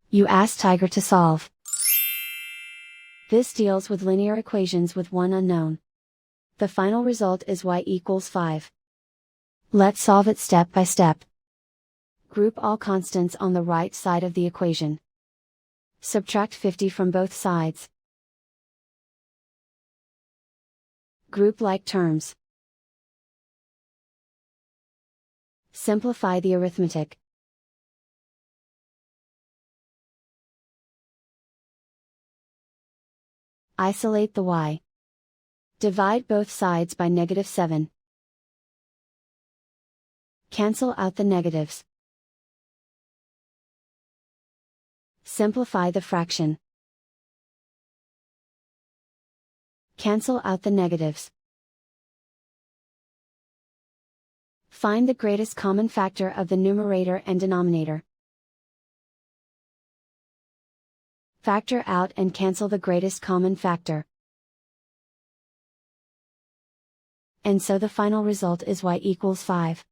You ask Tiger to solve. This deals with linear equations with one unknown. The final result is y equals 5. Let's solve it step by step. Group all constants on the right side of the equation. Subtract 50 from both sides. Group like terms. Simplify the arithmetic. Isolate the y. Divide both sides by -7. Cancel out the negatives. Simplify the fraction. Cancel out the negatives. Find the greatest common factor of the numerator and denominator. Factor out and cancel the greatest common factor. And so the final result is y equals 5.